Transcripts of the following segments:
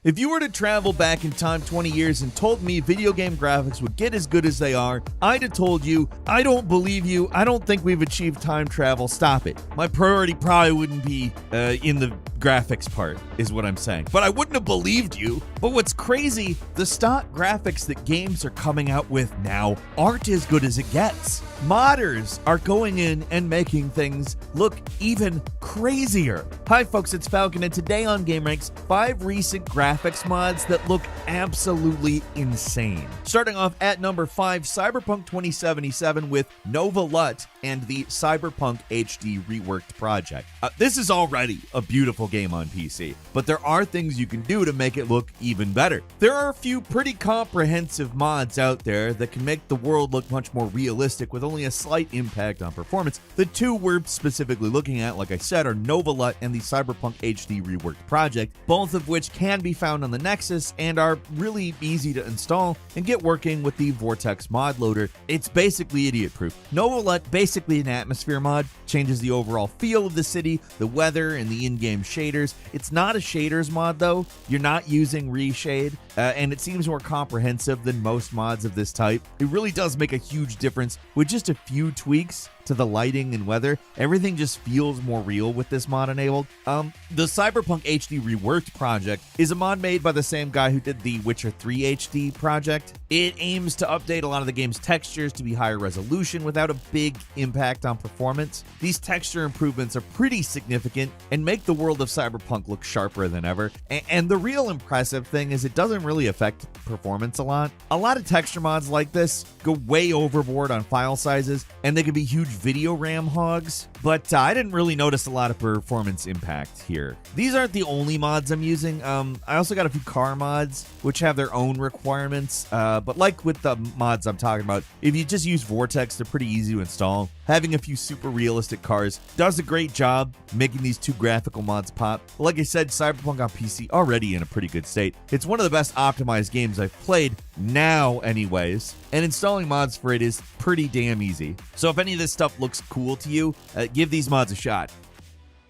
If you were to travel back in time 20 years and told me video game graphics would get as good as they are, I'd have told you, I don't believe you, I don't think we've achieved time travel, stop it. My priority probably wouldn't be in the graphics part, is what I'm saying. But I wouldn't have believed you. But what's crazy, the stock graphics that games are coming out with now aren't as good as it gets. Modders are going in and making things look even crazier. Hi folks, it's Falcon, and today on Gameranx, 5 recent graphics mods that look absolutely insane. Starting off at number 5, Cyberpunk 2077 with Nova LUT and the Cyberpunk HD Reworked project. This is already a beautiful game on PC, but there are things you can do to make it look even better. There are a few pretty comprehensive mods out there that can make the world look much more realistic with only a slight impact on performance. The two we're specifically looking at, like I said, are Nova LUT and the Cyberpunk HD Reworked project, both of which can be found on the Nexus and are really easy to install and get working with the Vortex mod loader. It's basically idiot-proof. Nova LUT, basically an atmosphere mod, changes the overall feel of the city, the weather, and the in-game shaders. It's not a shaders mod though. You're not using reshade, and it seems more comprehensive than most mods of this type. It really does make a huge difference with just a few tweaks to the lighting and weather. Everything just feels more real with this mod enabled. The Cyberpunk HD Reworked project is a mod made by the same guy who did the Witcher 3 HD project. It aims to update a lot of the game's textures to be higher resolution without a big impact on performance. These texture improvements are pretty significant and make the world of Cyberpunk look sharper than ever. And the real impressive thing is it doesn't really affect performance a lot. A lot of texture mods like this go way overboard on file sizes, and they can be huge video RAM hogs, but I didn't really notice a lot of performance impact here. These aren't the only mods I'm using. I also got a few car mods which have their own requirements, but like with the mods I'm talking about, if you just use Vortex, they're pretty easy to install. Having a few super realistic cars does a great job making these two graphical mods pop. Like I said, Cyberpunk on PC already in a pretty good state. It's one of the best optimized games I've played now anyways, and installing mods for it is pretty damn easy. So if any of this stuff looks cool to you, give these mods a shot.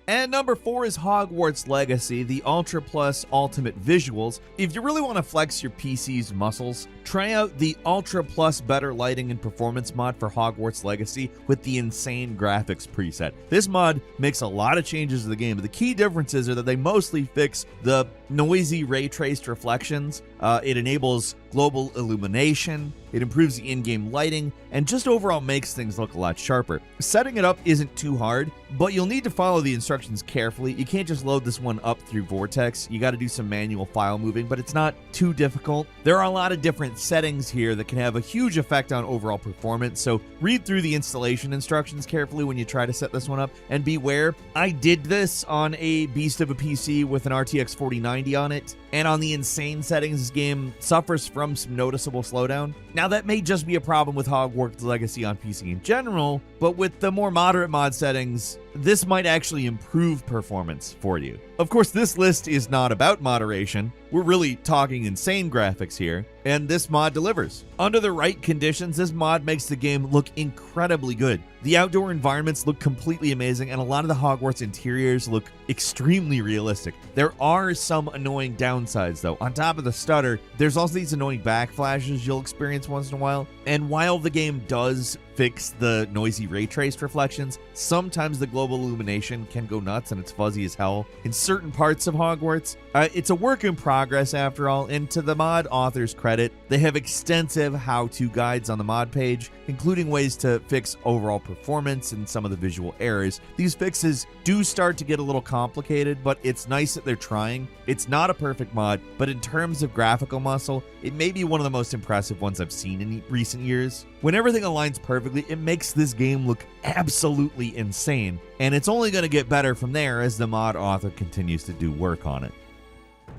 And number 4 is Hogwarts Legacy, the Ultra Plus Ultimate Visuals. If you really want to flex your PC's muscles, try out the Ultra Plus Better Lighting and Performance mod for Hogwarts Legacy with the insane graphics preset. This mod makes a lot of changes to the game, but the key differences are that they mostly fix the noisy ray-traced reflections. It enables global illumination, it improves the in-game lighting, and just overall makes things look a lot sharper. Setting it up isn't too hard, but you'll need to follow the instructions carefully. You can't just load this one up through Vortex. You got to do some manual file moving, but it's not too difficult. There are a lot of different settings here that can have a huge effect on overall performance, so read through the installation instructions carefully when you try to set this one up, and beware. I did this on a beast of a PC with an RTX 4090 on it, and on the insane settings, this game suffers from some noticeable slowdown. Now, that may just be a problem with Hogwarts Legacy on PC in general, but with the more moderate mod settings, this might actually improve performance for you. Of course, this list is not about moderation. We're really talking insane graphics here, and this mod delivers. Under the right conditions, this mod makes the game look incredibly good. The outdoor environments look completely amazing, and a lot of the Hogwarts interiors look extremely realistic. There are some annoying downsides, though. On top of the stutter, there's also these annoying backflashes you'll experience once in a while, and while the game does fix the noisy ray-traced reflections, sometimes the global illumination can go nuts and it's fuzzy as hell in certain parts of Hogwarts. It's a work in progress after all, and to the mod author's credit, they have extensive how-to guides on the mod page, including ways to fix overall performance and some of the visual errors. These fixes do start to get a little complicated, but it's nice that they're trying. It's not a perfect mod, but in terms of graphical muscle, it may be one of the most impressive ones I've seen in recent years. When everything aligns perfectly, it makes this game look absolutely insane, and it's only going to get better from there as the mod author continues to do work on it.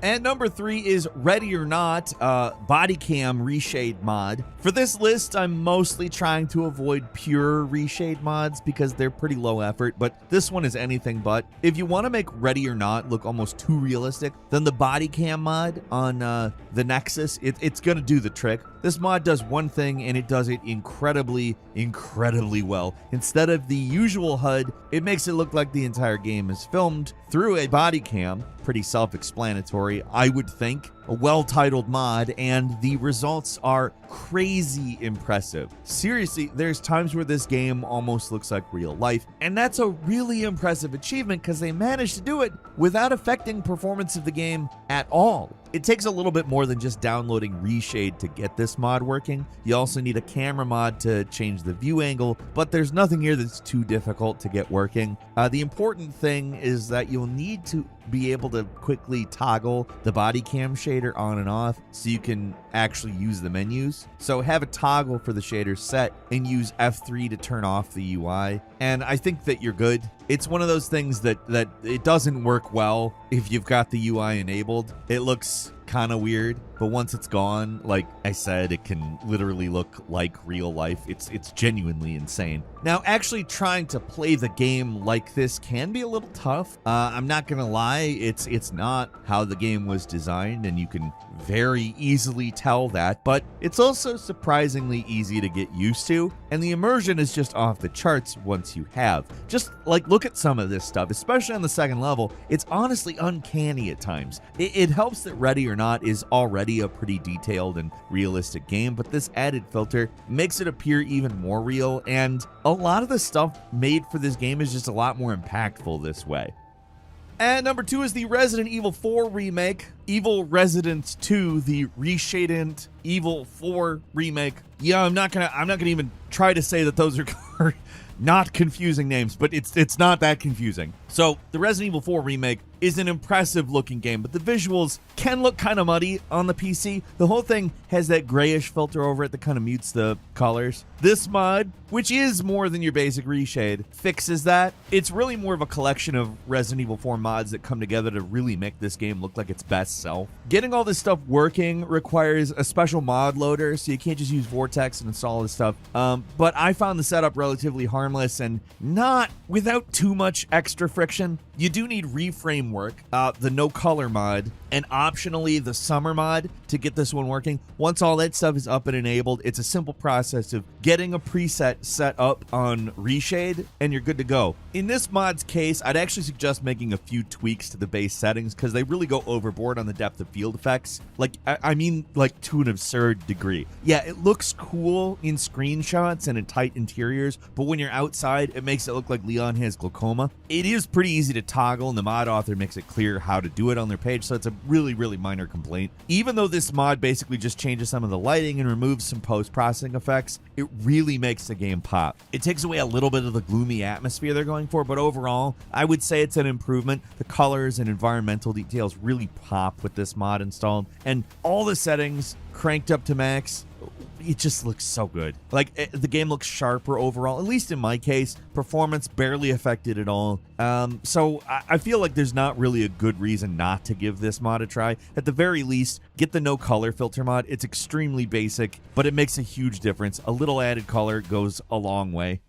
And number 3 is Ready or Not, body cam reshade mod. For this list, I'm mostly trying to avoid pure reshade mods because they're pretty low effort, but this one is anything but. If you want to make Ready or Not look almost too realistic, then the body cam mod on the Nexus, it's going to do the trick. This mod does one thing, and it does it incredibly well. Instead of the usual HUD, it makes it look like the entire game is filmed through a body cam. Pretty self-explanatory, I would think. A well-titled mod, and the results are crazy impressive. Seriously, there's times where this game almost looks like real life, and that's a really impressive achievement because they managed to do it without affecting performance of the game at all. It takes a little bit more than just downloading Reshade to get this mod working. You also need a camera mod to change the view angle, but there's nothing here that's too difficult to get working. The important thing is that you'll need to be able to quickly toggle the body cam shader on and off so you can actually use the menus. So have a toggle for the shader set and use F3 to turn off the UI. And I think that you're good. It's one of those things that it doesn't work well if you've got the UI enabled. It looks kind of weird, but once it's gone, like I said, it can literally look like real life. It's genuinely insane. Now, actually trying to play the game like this can be a little tough. I'm not gonna lie, it's not how the game was designed, and you can very easily tell that, but it's also surprisingly easy to get used to, and the immersion is just off the charts once you have. Just like look at some of this stuff, especially on the second level. It's honestly uncanny at times. It helps that Ready or Not is already a pretty detailed and realistic game, but this added filter makes it appear even more real, and a lot of the stuff made for this game is just a lot more impactful this way. And number 2 is the Resident Evil 4 remake, Evil Resident 2, the reshaded Evil 4 remake. Yeah, I'm not gonna even try to say that those are not confusing names, but it's not that confusing. So the Resident Evil 4 remake is an impressive looking game, but the visuals can look kind of muddy on the PC. The whole thing has that grayish filter over it that kind of mutes the colors. This mod, which is more than your basic reshade, fixes that. It's really more of a collection of Resident Evil 4 mods that come together to really make this game look like its best self. Getting all this stuff working requires a special mod loader, so you can't just use Vortex and install this stuff. But I found the setup relatively harmless and not without too much extra friction. You do need reframe work, the no color mod, and optionally the summer mod to get this one working. Once all that stuff is up and enabled, it's a simple process of getting a preset set up on Reshade and you're good to go. In this mod's case, I'd actually suggest making a few tweaks to the base settings because they really go overboard on the depth of field effects. Like, I mean, like to an absurd degree. Yeah, it looks cool in screenshots and in tight interiors, but when you're outside, it makes it look like Leon has glaucoma. It is pretty easy to toggle, and the mod author makes it clear how to do it on their page, so it's a really minor complaint. Even though this mod basically just changes some of the lighting and removes some post-processing effects, it really makes the game pop. It takes away a little bit of the gloomy atmosphere they're going for, but overall, I would say it's an improvement. The colors and environmental details really pop with this mod installed, and all the settings cranked up to max. It just looks so good. Like, the game looks sharper overall, at least in my case. Performance barely affected at all. So I feel like there's not really a good reason not to give this mod a try. At the very least, get the no color filter mod. It's extremely basic, but it makes a huge difference. A little added color goes a long way.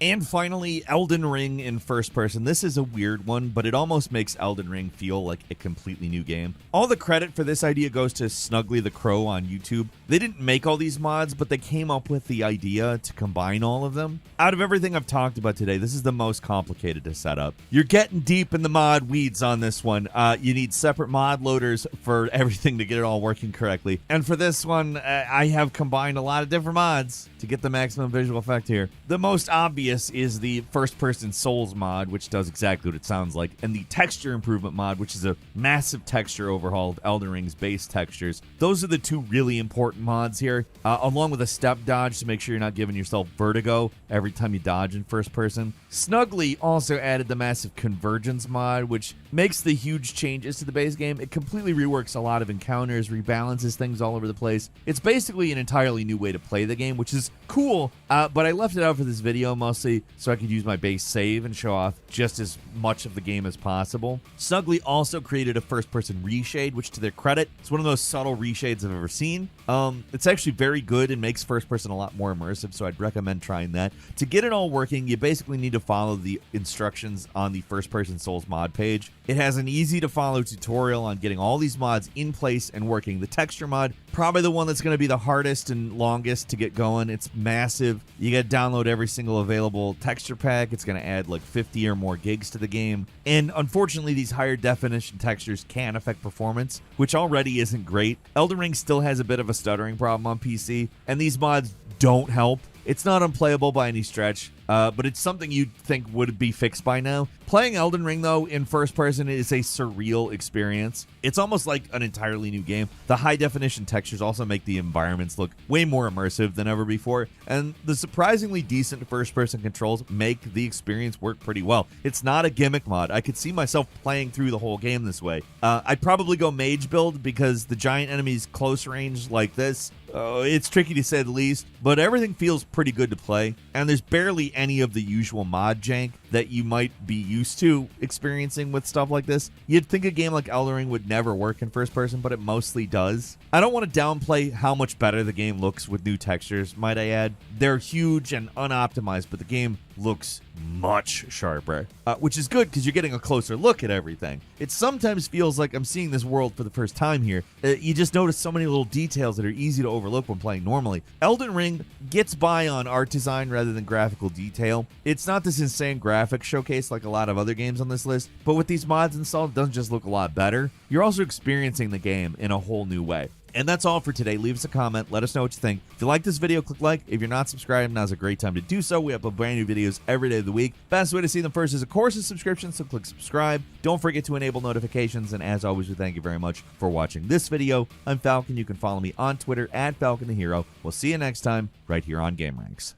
And finally, Elden Ring in first person. This is a weird one, but it almost makes Elden Ring feel like a completely new game. All the credit for this idea goes to Snuggly the Crow on YouTube. They didn't make all these mods, but they came up with the idea to combine all of them. Out of everything I've talked about today, this is the most complicated to set up. You're getting deep in the mod weeds on this one. You need separate mod loaders for everything to get it all working correctly. And for this one, I have combined a lot of different mods to get the maximum visual effect here. The most obvious is the first-person Souls mod, which does exactly what it sounds like, and the texture improvement mod, which is a massive texture overhaul of Elden Ring's base textures. Those are the two really important mods here, along with a step dodge to make sure you're not giving yourself vertigo every time you dodge in first person. Snuggly also added the massive convergence mod, which makes the huge changes to the base game. It completely reworks a lot of encounters, rebalances things all over the place. It's basically an entirely new way to play the game, which is cool, but I left it out for this video mostly mostly so I could use my base save and show off just as much of the game as possible. Snugly also created a first-person reshade, which to their credit, it's one of the most subtle reshades I've ever seen. It's actually very good and makes first-person a lot more immersive, so I'd recommend trying that. To get it all working, you basically need to follow the instructions on the first-person Souls mod page. It has an easy-to-follow tutorial on getting all these mods in place and working. The texture mod, probably the one that's going to be the hardest and longest to get going. It's massive. You got to download every single available texture pack. It's going to add like 50 or more gigs to the game. And unfortunately, these higher definition textures can affect performance, which already isn't great. Elden Ring still has a bit of a stuttering problem on PC, and these mods don't help. It's not unplayable by any stretch, but it's something you'd think would be fixed by now. Playing Elden Ring, though, in first person is a surreal experience. It's almost like an entirely new game. The high-definition textures also make the environments look way more immersive than ever before, and the surprisingly decent first-person controls make the experience work pretty well. It's not a gimmick mod. I could see myself playing through the whole game this way. I'd probably go mage build because the giant enemies close range like this, it's tricky to say the least, but everything feels pretty good to play, and there's barely any of the usual mod jank that you might be used to experiencing with stuff like this. You'd think a game like Elden Ring would never work in first person, but it mostly does. I don't want to downplay how much better the game looks with new textures, might I add. They're huge and unoptimized, but the game looks much sharper, which is good because you're getting a closer look at everything. It sometimes feels like I'm seeing this world for the first time here. You just notice so many little details that are easy to overlook when playing normally. Elden Ring gets by on art design rather than graphical detail. It's not this insane graphics showcase like a lot of other games on this list, but with these mods installed, it doesn't just look a lot better. You're also experiencing the game in a whole new way. And that's all for today. Leave us a comment. Let us know what you think. If you like this video, click like. If you're not subscribed, now's a great time to do so. We upload brand new videos every day of the week. Best way to see them first is, of course, a subscription, so click subscribe. Don't forget to enable notifications. And as always, we thank you very much for watching this video. I'm Falcon. You can follow me on Twitter @FalconTheHero. We'll see you next time right here on Gameranx.